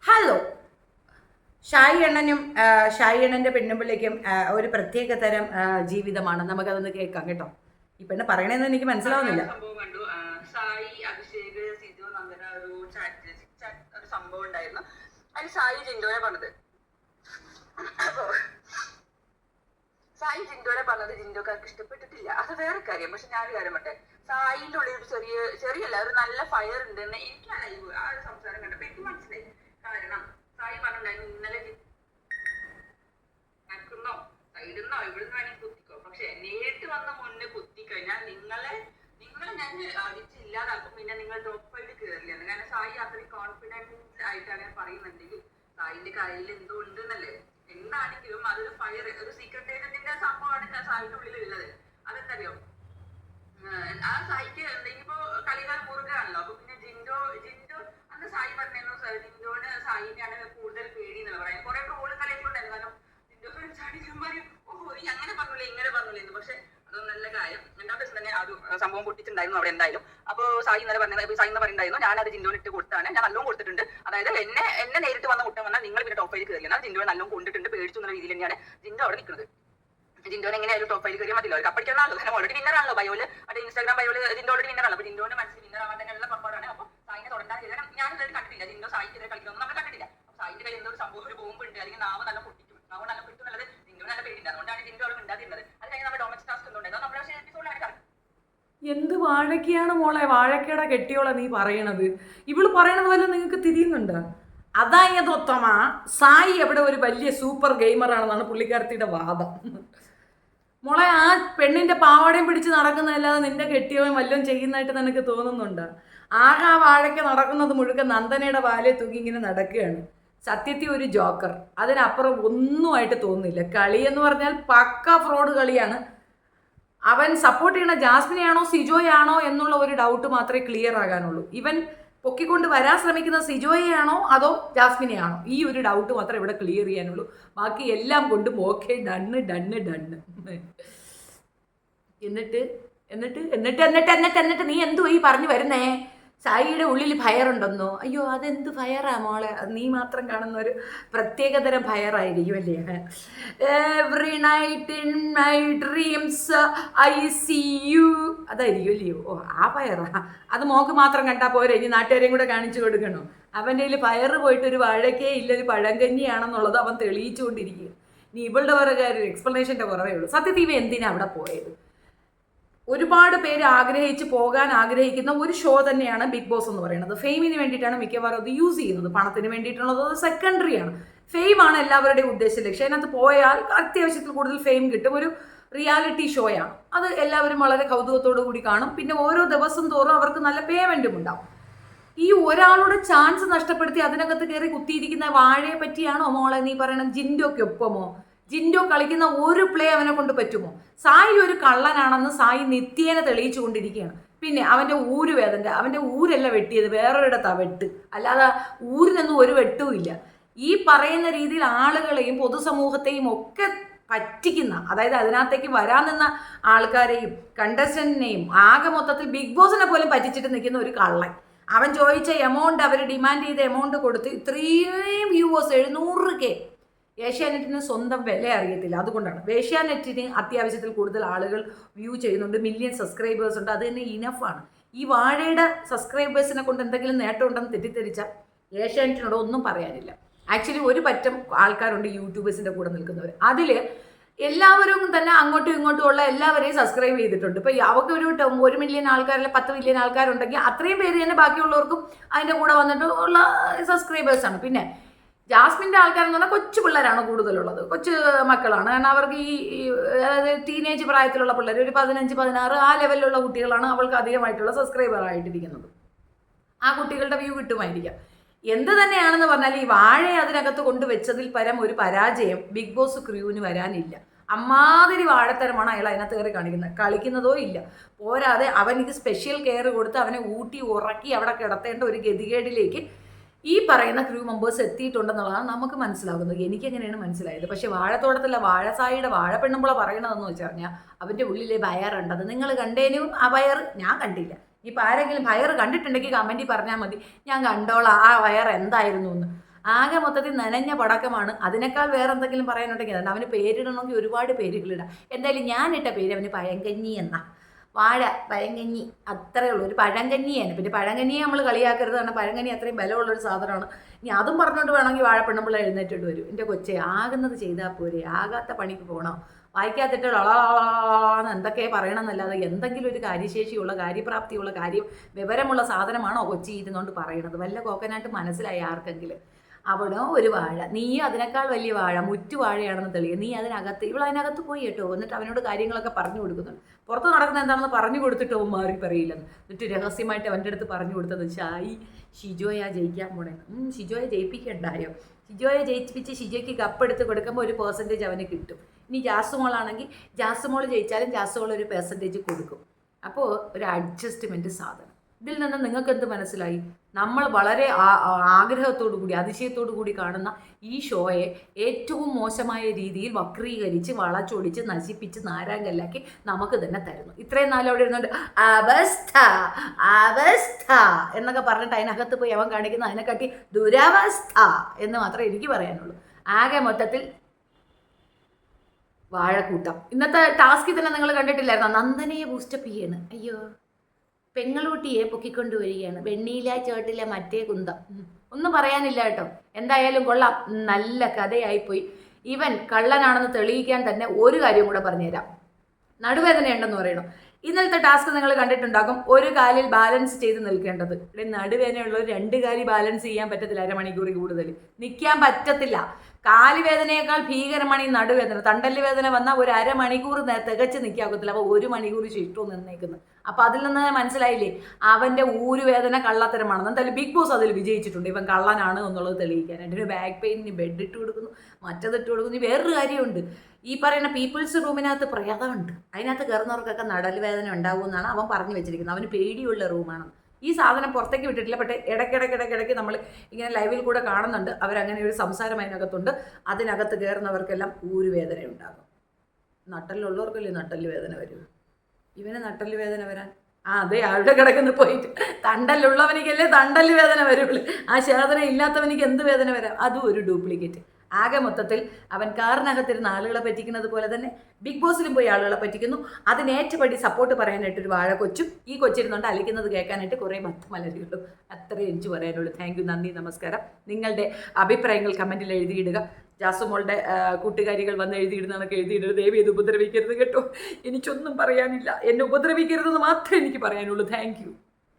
Hello. Shaji അണ്ണൻ്റെ പെണ്ണുമ്പിള്ളിക്കും ഒരു പ്രത്യേക തരം ജീവിതമാണ്. നമുക്കതൊന്ന് കേൾക്കാം കേട്ടോ. ഈ പെണ്ണ് പറയണതെന്ന് എനിക്ക് മനസ്സിലാവുന്നില്ല. സംഭവം കണ്ടു. സായി അഭിഷേക് സിജു നന്ദന ഒരു സംഭവം ഉണ്ടായിരുന്നു. അതിൽ സായി ജിൻഡോനെ പറഞ്ഞത് ജിൻഡോക്കാർക്ക് ഇഷ്ടപ്പെട്ടിട്ടില്ല. അത് വേറെ കാര്യം. പക്ഷെ ഞാനൊരു കാര്യം പറ്റേ, സായിന്റെ ഉള്ളിൽ ഒരു ചെറിയല്ല ഒരു നല്ല ഫയർ ഉണ്ടെന്ന് എനിക്ക് ആ ഒരു സംസാരം കണ്ടപ്പോ എനിക്ക് മനസ്സിലായി. കാരണം സായി പറഞ്ഞിട്ടുണ്ടായിരുന്നു ഇന്നലെ നടക്കുന്നോ സൈഡിന്നോ ഇവിടുന്ന് വേണമെങ്കിൽ കുത്തിക്കോ, പക്ഷെ നേരിട്ട് വന്ന മുന്നേ കുത്തിക്കഴിഞ്ഞാൽ നിങ്ങളെ ഞാൻ അടിച്ചില്ലാതാക്കും. പിന്നെ നിങ്ങൾ ടോപ്പ് ഫൈവിൽ കയറില്ല. കാരണം സായി അത്രയും കോൺഫിഡൻസ് ആയിട്ട് അങ്ങനെ പറയുന്നുണ്ടെങ്കിൽ സായിന്റെ കയ്യിൽ എന്തോ ഉണ്ടെന്നല്ലേ. എന്താണെങ്കിലും അതൊരു ഫയർ, ഒരു സീക്രട്ട് ഏജന്റിന്റെ സംഭവമാണ് സായിന്റെ ഉള്ളിൽ ഉള്ളത്. അതെന്തറിയോ, ആ സായിക്ക് ഇനിയിപ്പോ കളികാലം മുറുകാണല്ലോ. അപ്പൊ പിന്നെ ജിൻഡോ അന്ന് സായി പറഞ്ഞു ജിൻഡോന് സായിനെയാണ് കൂടുതൽ പേടി എന്നുള്ള പറയാൻ കുറെ ട്രോളും കളിയൊക്കെണ്ടായിരുന്നു. കാരണം ജിൻഡോ ചാടിക്കുമ്പോൾ നീ അങ്ങനെ പറഞ്ഞില്ലേ ഇങ്ങനെ പറഞ്ഞില്ലേ എന്ന്. പക്ഷെ അതൊന്നും നല്ല കാര്യം. രണ്ടാമത്തെ ദിവസം തന്നെ ആ ഒരു സംഭവം പൊട്ടിച്ചിട്ടുണ്ടായിരുന്നു അവിടെ എന്തായാലും. അപ്പോൾ സായി ഇന്നലെ പറയുന്നുണ്ടായിരുന്നു ഞാനത് ജിൻഡോന് ഇട്ട് കൊടുത്താണ്, ഞാൻ നല്ലോണം കൊടുത്തിട്ടുണ്ട്. അതായത് എന്നെ നേരിട്ട് വന്ന മുട്ടം വന്നാൽ നിങ്ങൾ പിന്നെ ടോപ്പ് ഫൈവിൽ കയറില്ല. ജിൻഡോ നല്ലോണം കൊണ്ടിട്ടുണ്ട്, പേടിച്ചു എന്നുള്ള രീതിയിൽ തന്നെയാണ് ജിൻഡോ അവിടെ നിൽക്കുന്നത്. ജിൻഡോനെ എങ്ങനെയായാലും ടോപ്പ് ഫൈവിൽ കയറിയാൽ മതിയല്ലോ. കപ്പടിക്കാണല്ലോ, കാരണം ഓൾറെഡി വിന്നറാണല്ലോ. ബയോല് അവിടെ ഇൻസ്റ്റാഗ്രാം ബയോല് ജിൻഡോ ഓൾറെഡി വിന്നറാണല്ലോ. അപ്പോൾ ജിൻഡോന്റെ മനസ്സിൽ വിന്നറാവാൻ തന്നെയുള്ള പപ്പാടാണ്. അപ്പോൾ സായിനെ തുടങ്ങാൻ ഞാൻ ഇതുവരെ കണ്ടിട്ടില്ല. ജിൻഡോ സായിക്ക് കളിക്കുന്നൊന്നും നമ്മൾ കണ്ടിട്ടില്ല. സായിന്റെ കയ്യിൽ എന്തോ ഒരു സംഭവം, ഒരു ബോംബ് ഉണ്ട്, അല്ലെങ്കിൽ നാവ് നല്ല പൊട്ടിക്കും, നാവ് നല്ല കിട്ടും എന്നുള്ളത് ജിൻഡോ നല്ല പേടിയുണ്ട്. അതുകൊണ്ടാണ് ജിൻഡോ അവിടെ മിണ്ടാതിരുന്നത്. അത് കഴിഞ്ഞ് നമ്മുടെ ഡൊമസ്റ്റിക് ടാസ്ക് എന്തുണ്ടായിരുന്നു നമ്മുടെ എപ്പിസോഡിലാണ് കാണുന്നത്. എന്ത് വാഴക്കയാണ് മോളെ, വാഴക്കയുടെ കെട്ടിയോളെ നീ പറയണത്? ഇവള് പറയണത് വല്ല നിങ്ങൾക്ക് തിരിയുന്നുണ്ടോ? അതായതൊത്തമ സായി എവിടെ ഒരു വലിയ സൂപ്പർ ഗെയിമറാണെന്നാണ് പുള്ളിക്കാരത്തിയുടെ വാദം. മോളെ, ആ പെണ്ണിന്റെ പാവാടയും പിടിച്ച് നടക്കുന്നതല്ലാതെ നിന്റെ കെട്ടിയവൻ വല്ലതും ചെയ്യുന്നതായിട്ട് നിനക്ക് തോന്നുന്നുണ്ടോ? ആകെ ആ വാഴയ്ക്ക് നടക്കുന്നത് മുഴുവൻ നന്ദനയുടെ വാലെ തൂക്കി ഇങ്ങനെ നടക്കുകയാണ്. സത്യത്തിൽ ഒരു ജോക്കർ, അതിനപ്പുറം ഒന്നുമായിട്ട് തോന്നുന്നില്ല. കളി എന്ന് പറഞ്ഞാൽ പക്ക ഫ്രോഡ് കളിയാണ്. അവൻ സപ്പോർട്ട് ചെയ്യണ ജാസ്മിനെയാണോ സിജോയാണോ എന്നുള്ള ഒരു ഡൗട്ട് മാത്രമേ ക്ലിയർ ആകാനുള്ളൂ. ഇവൻ പൊക്കിക്കൊണ്ട് വരാൻ ശ്രമിക്കുന്നത് സിജോയെയാണോ അതോ ജാസ്മിനെയാണോ, ഈ ഒരു ഡൗട്ട് മാത്രമേ ഇവിടെ ക്ലിയർ ചെയ്യാനുള്ളൂ. ബാക്കി എല്ലാം കൊണ്ടും ഓക്കെ, ഡണ്ണ്. എന്നിട്ട് നീ എന്തു ഈ പറഞ്ഞു വരുന്നേ? സായിയുടെ ഉള്ളിൽ ഫയറുണ്ടെന്നോ? അയ്യോ, അതെന്ത് ഫയറാ മോളെ? നീ മാത്രം കാണുന്ന ഒരു പ്രത്യേകതരം ഫയറായിരിക്കും അല്ലേ? Every night in my dreams I see you, അതായിരിക്കും അല്ലയോ? ഓ, ആ ഫയറാ. അത് മോക്ക് മാത്രം കണ്ടാൽ പോരെ, ഇനി നാട്ടുകാരെയും കൂടെ കാണിച്ചു കൊടുക്കണോ? അവൻ്റെ കയ്യിൽ ഫയറ് പോയിട്ട് ഒരു വാഴക്കേ ഇല്ല, ഒരു പഴങ്കഞ്ഞിയാണെന്നുള്ളത് അവൻ തെളിയിച്ചുകൊണ്ടിരിക്കുക. ഇനി ഇവളുടെ പുറകെ ഒരു എക്സ്പ്ലനേഷൻ്റെ കുറവേ ഉള്ളൂ. സത്യത്തിൽ ഇവ എന്തിനാ അവിടെ പോയത്? ഒരുപാട് പേര് പോകാൻ ആഗ്രഹിക്കുന്ന ഒരു ഷോ തന്നെയാണ് ബിഗ് ബോസ് എന്ന് പറയുന്നത്. ഫെയിമിന് വേണ്ടിയിട്ടാണ് മിക്കവാറും അത് യൂസ് ചെയ്യുന്നത്. പണത്തിന് വേണ്ടിയിട്ടുള്ളത് സെക്കൻഡറിയാണ്. ഫെയിമാണ് എല്ലാവരുടെയും ഉദ്ദേശ ലക്ഷ്യം. അതിനകത്ത് പോയാൽ അത്യാവശ്യത്തിൽ കൂടുതൽ ഫെയിം കിട്ടും. ഒരു റിയാലിറ്റി ഷോയാണ് അത്. എല്ലാവരും വളരെ കൗതുകത്തോടു കൂടി കാണും. പിന്നെ ഓരോ ദിവസം തോറും അവർക്ക് നല്ല പേയ്മെൻറ്റും ഉണ്ടാവും. ഈ ഒരാളുടെ ചാൻസ് നഷ്ടപ്പെടുത്തി അതിനകത്ത് കയറി കുത്തിയിരിക്കുന്ന വാഴയെ പറ്റിയാണോ മോളെ നീ പറയണത്? ജിൻഡോയ്ക്കൊപ്പമോ? ജിൻഡോ കളിക്കുന്ന ഒരു പ്ലേ അവനെ കൊണ്ട് പറ്റുമോ? സായി ഒരു കള്ളനാണെന്ന് സായി നിത്യേന തെളിയിച്ചു കൊണ്ടിരിക്കുകയാണ്. പിന്നെ അവൻ്റെ അവൻ്റെ ഊരല്ല വെട്ടിയത്, വേറൊരിടത്താണ് വെട്ട്. അല്ലാതെ ഊരിനൊന്നും ഒരു വെട്ടുമില്ല. ഈ പറയുന്ന രീതിയിൽ ആളുകളെയും പൊതുസമൂഹത്തെയും ഒക്കെ പറ്റിക്കുന്ന, അതായത് അതിനകത്തേക്ക് വരാൻ നിന്ന ആൾക്കാരെയും കണ്ടസ്റ്റന്റിനെയും ആകെ മൊത്തത്തിൽ ബിഗ് ബോസിനെ പോലും പറ്റിച്ചിട്ട് നിൽക്കുന്ന ഒരു കള്ളൻ. അവൻ ചോദിച്ച എമൗണ്ട്, അവർ ഡിമാൻഡ് ചെയ്ത എമൗണ്ട് കൊടുത്ത് ഇത്രയും വ്യൂവേഴ്സ് 700K. ഏഷ്യാനെറ്റിന് സ്വന്തം വില അറിയത്തില്ല, അതുകൊണ്ടാണ്. ഏഷ്യാനെറ്റിന് അത്യാവശ്യത്തിൽ കൂടുതൽ ആളുകൾ വ്യൂ ചെയ്യുന്നുണ്ട്, മില്യൺ സബ്സ്ക്രൈബേഴ്സ് ഉണ്ട്. അത് തന്നെ ഇനഫാണ്. ഈ വാഴയുടെ സബ്സ്ക്രൈബേഴ്സിനെ കൊണ്ട് എന്തെങ്കിലും നേട്ടം ഉണ്ടെന്ന് തെറ്റിദ്ധരിച്ചാൽ ഏഷ്യാനെറ്റിനോട് ഒന്നും പറയാനില്ല. ആക്ച്വലി ഒരു പറ്റം ആൾക്കാരുണ്ട് യൂട്യൂബേഴ്സിൻ്റെ കൂടെ നിൽക്കുന്നവർ. അതിൽ എല്ലാവരും തന്നെ അങ്ങോട്ടും ഇങ്ങോട്ടും ഉള്ള എല്ലാവരെയും സബ്സ്ക്രൈബ് ചെയ്തിട്ടുണ്ട്. ഇപ്പോൾ അവർക്ക് ഒരു 1 മില്യൺ ആൾക്കാരല്ല 10 മില്യൺ ആൾക്കാരുണ്ടെങ്കിൽ അത്രയും പേര് തന്നെ ബാക്കിയുള്ളവർക്കും അതിൻ്റെ കൂടെ വന്നിട്ട് ഉള്ള സബ്സ്ക്രൈബേഴ്സാണ്. പിന്നെ ജാസ്മിൻ്റെ ആൾക്കാരെന്ന് പറഞ്ഞാൽ കൊച്ചു പിള്ളേരാണ് കൂടുതലുള്ളത്, കൊച്ചു മക്കളാണ്. കാരണം അവർക്ക് അതായത് ടീനേജ് പ്രായത്തിലുള്ള പിള്ളേർ, ഒരു 15, 16 ആ ലെവലിലുള്ള കുട്ടികളാണ് അവൾക്ക് അധികമായിട്ടുള്ള സബ്സ്ക്രൈബർ ആയിട്ടിരിക്കുന്നത്. ആ കുട്ടികളുടെ വ്യൂ കിട്ടുമായിരിക്കാം. എന്ത് തന്നെയാണെന്ന് പറഞ്ഞാൽ ഈ വാഴയെ അതിനകത്ത് കൊണ്ടുവച്ചതിൽ പരം ഒരു പരാജയം ബിഗ് ബോസ് ക്രൂവിന് വരാനില്ല. അമ്മാതിരി വാഴത്തരമാണ് അയാൾ അതിനകത്ത് കയറി കാണിക്കുന്നത്. കളിക്കുന്നതോ ഇല്ല. പോരാതെ അവനിക്ക് സ്പെഷ്യൽ കെയർ കൊടുത്ത് അവനെ ഊട്ടി ഉറക്കി അവിടെ കിടത്തേണ്ട ഒരു ഗതികേടിലേക്ക് ഈ പറയുന്ന ക്രൂ മെമ്പേഴ്സ് എത്തിയിട്ടുണ്ടെന്നുള്ളതാണ് നമുക്ക് മനസ്സിലാകുന്നത്. എനിക്കെങ്ങനെയാണ് മനസ്സിലായത്. പക്ഷേ വാഴത്തോട്ടത്തിലെ വാഴസായിയുടെ വാഴപ്പെണ്ണുമ്പോൾ പറയണതെന്ന് വെച്ച് കഴിഞ്ഞാൽ അവൻ്റെ ഉള്ളിലെ വയറുണ്ടത് നിങ്ങൾ കണ്ടേനും. ആ വയർ ഞാൻ കണ്ടില്ല. ഇപ്പം ആരെങ്കിലും വയർ കണ്ടിട്ടുണ്ടെങ്കിൽ കമൻറ്റിൽ പറഞ്ഞാൽ മതി, ഞാൻ കണ്ടോളാം ആ വയർ എന്തായിരുന്നു എന്ന്. ആകെ മൊത്തത്തിൽ നനഞ്ഞ പടക്കമാണ്. അതിനേക്കാൾ വേറെ എന്തെങ്കിലും പറയാനുണ്ടെങ്കിൽ അതുകൊണ്ട് അവന് പേരിടണമെങ്കിൽ ഒരുപാട് പേരുകളിടാം. എന്തായാലും ഞാനിട്ട പേര് അവന് പഴങ്കഞ്ഞി എന്നാ. വാഴ പഴങ്കഞ്ഞി, അത്രേ ഉള്ളൂ. ഒരു പഴങ്കഞ്ഞിയാണ്. പിന്നെ പഴങ്കഞ്ഞിയെ നമ്മൾ കളിയാക്കരുത്, കാരണം പഴങ്കഞ്ഞി അത്രയും ബലമുള്ളൊരു സാധനമാണ്. ഇനി അതും പറഞ്ഞുകൊണ്ട് വേണമെങ്കിൽ വാഴ പെണ്ണുമ്പിള്ള എഴുന്നേറ്റിട്ട് വരും. എൻ്റെ കൊച്ചെ, ആകുന്നത് ചെയ്താൽ പോരെ, ആകാത്ത പണിക്ക് പോകണം. വായിക്കാത്തിട്ട് എന്ന് എന്തൊക്കെ പറയണമെന്നല്ലാതെ എന്തെങ്കിലും ഒരു കാര്യശേഷിയുള്ള, കാര്യപ്രാപ്തിയുള്ള, വിവരമുള്ള സാധനമാണോ കൊച്ചി ഇരുന്നുകൊണ്ട് പറയണത്? വല്ല കോക്കനാട്ട് മനസ്സിലായി ആർക്കെങ്കിലും? അവിടോ ഒരു വാഴ, നീയും അതിനേക്കാൾ വലിയ വാഴ, മുറ്റുവാഴയാണെന്ന് തെളിയുക. നീ അതിനകത്ത്, അതിനകത്ത് പോയി കേട്ടോ. എന്നിട്ട് അവനോട് കാര്യങ്ങളൊക്കെ പറഞ്ഞു കൊടുക്കുന്നുണ്ട്. പുറത്ത് നടക്കുന്ന എന്താണെന്ന് പറഞ്ഞു കൊടുത്തിട്ട് അവൻ മാറി പറയില്ലെന്ന്. എന്നിട്ട് രഹസ്യമായിട്ട് അവൻ്റെ അടുത്ത് പറഞ്ഞു കൊടുത്തത് ഷിജോയാ ജയിക്കാൻ പോണേന്ന്. ഷിജോയെ ജയിപ്പിക്കണ്ടായോ? ഷിജോയെ ജയിപ്പിച്ച് ഷിജോയ്ക്ക് കപ്പെടുത്ത് കൊടുക്കുമ്പോൾ ഒരു പെർസെൻറ്റേജ് അവന് കിട്ടും. ഇനി ജാസുമോളാണെങ്കിൽ ജാസുമോൾ ജയിച്ചാലും ജാസുമോൾ ഒരു പെർസെൻറ്റേജ് കൊടുക്കും. അപ്പോൾ ഒരു അഡ്ജസ്റ്റ്മെൻറ്റ് സാധനം. ഇതിൽ നിന്ന് നിങ്ങൾക്ക് എന്ത് മനസ്സിലായി? നമ്മൾ വളരെ ആഗ്രഹത്തോടു കൂടി, അതിശയത്തോടു കൂടി കാണുന്ന ഈ ഷോയെ ഏറ്റവും മോശമായ രീതിയിൽ വക്രീകരിച്ച്, വളച്ചൊടിച്ച്, നശിപ്പിച്ച്, നാരാങ്കല്ലാക്കി നമുക്ക് തന്നെ തരുന്നു. ഇത്രയും നാൾ അവിടെ ഇരുന്നുകൊണ്ട് അവസ്ഥ അവസ്ഥ എന്നൊക്കെ പറഞ്ഞിട്ട് അതിനകത്ത് പോയി അവൻ കാണിക്കുന്ന അതിനെക്കാട്ടി ദുരവസ്ഥ എന്ന് മാത്രമേ എനിക്ക് പറയാനുള്ളൂ. ആകെ മൊത്തത്തിൽ വാഴക്കൂട്ടം. ഇന്നത്തെ ടാസ്കിൽ തന്നെ നിങ്ങൾ കണ്ടിട്ടില്ലായിരുന്നോ? നന്ദനയെ ബൂസ്റ്റപ്പ് ചെയ്യാണ്. അയ്യോ, പെങ്ങളൂട്ടിയെ പൊക്കിക്കൊണ്ടുവരികയാണ്. വെണ്ണീല ചോട്ടിലെ മറ്റേ കുന്തം. ഒന്നും പറയാനില്ല കേട്ടോ. എന്തായാലും കൊള്ളാം, നല്ല കഥയായിപ്പോയി. ഇവൻ കള്ളനാണെന്ന് തെളിയിക്കാൻ തന്നെ ഒരു കാര്യം കൂടെ പറഞ്ഞുതരാം. നടുവേദനയുണ്ടെന്ന് പറയണം. ഇന്നലത്തെ ടാസ്ക് നിങ്ങൾ കണ്ടിട്ടുണ്ടാകും. ഒരു കാലിൽ ബാലൻസ് ചെയ്ത് നിൽക്കേണ്ടത്. ഇവിടെ നടുവേദനയുള്ളവർ രണ്ട് കാലിൽ ബാലൻസ് ചെയ്യാൻ പറ്റത്തില്ല. അരമണിക്കൂറിൽ കൂടുതൽ നിൽക്കാൻ പറ്റത്തില്ല. കാലുവേദനയേക്കാൾ ഭീകരമാണ് ഈ നടുവേദന. തണ്ടല് വേദന വന്നാൽ ഒരു അരമണിക്കൂർ തികച്ച് നിൽക്കാക്കത്തില്ല. അപ്പോൾ ഒരു മണിക്കൂർ ശിഷ്ടവും നിന്നേക്കുന്നത്. അപ്പോൾ അതിൽ നിന്ന് മനസ്സിലായില്ലേ അവൻ്റെ ഊരുവേദന കള്ളത്തരമാണെന്ന്. എന്തായാലും ബിഗ് ബോസ് അതിൽ വിജയിച്ചിട്ടുണ്ട്. ഇവൻ കള്ളനാണ് എന്നുള്ളത് തെളിയിക്കാനായിട്ട്. ഒരു ബാക്ക് പെയിനിന് ബെഡ് ഇട്ട് കൊടുക്കുന്നു, മറ്റതിട്ട് കൊടുക്കുന്നു. വേറൊരു കാര്യമുണ്ട്, ഈ പറയുന്ന പീപ്പിൾസ് റൂമിനകത്ത് പ്രേതമുണ്ട്. അതിനകത്ത് കയറുന്നവർക്കൊക്കെ നടൽ വേദന ഉണ്ടാകുമെന്നാണ് അവൻ പറഞ്ഞു വെച്ചിരിക്കുന്നത്. അവന് പേടിയുള്ള റൂമാണ്. ഈ സാധനം പുറത്തേക്ക് വിട്ടിട്ടില്ല. പക്ഷേ ഇടയ്ക്കിടയ്ക്ക് നമ്മൾ ഇങ്ങനെ ലൈവിൽ കൂടെ കാണുന്നുണ്ട്. അവരങ്ങനെ ഒരു സംസാരം അതിനകത്തുണ്ട്. അതിനകത്ത് കയറുന്നവർക്കെല്ലാം ഊരുവേദന ഉണ്ടാകും. നട്ടലുള്ളവർക്കല്ലേ നട്ടല് വേദന വരും. ഇവന് നട്ടല് വേദന വരാൻ അതെ അവിടെ കിടക്കുന്ന പോയിട്ട് തണ്ടല്ലുള്ളവനിക്കല്ലേ തണ്ടല് വേദന വരുള്ളൂ. ആ വേദന ഇല്ലാത്തവനിക്ക് എന്ത് വേദന വരാം? അതും ഒരു ഡ്യൂപ്ലിക്കേറ്റ്. ആകെ മൊത്തത്തിൽ അവൻ കാറിനകത്തിരുന്ന് ആളുകളെ പറ്റിക്കുന്നത് പോലെ തന്നെ ബിഗ് ബോസിലും പോയി ആളുകളെ പറ്റിക്കുന്നു. അതിനേറ്റപടി സപ്പോർട്ട് പറയാനായിട്ടൊരു വാഴ കൊച്ചും ഈ കൊച്ചിരുന്നുണ്ട് അലിക്കുന്നത് കേൾക്കാനായിട്ട് കുറേ മലരുകളും. അത്രയും എനിക്ക് പറയാനുള്ളൂ. താങ്ക് യു, നന്ദി, നമസ്കാരം. നിങ്ങളുടെ അഭിപ്രായങ്ങൾ കമൻറ്റിൽ എഴുതിയിടുക. ജാസുമോളുടെ കൂട്ടുകാരികൾ വന്ന് എഴുതിയിടുന്നതൊക്കെ എഴുതിയിടുന്നത്. ദയവ് ചെയ്ത് ഉപദ്രവിക്കരുത് കേട്ടോ. എനിക്കൊന്നും പറയാനില്ല. എന്നെ ഉപദ്രവിക്കരുതെന്ന് മാത്രമേ എനിക്ക് പറയാനുള്ളൂ. Thank you.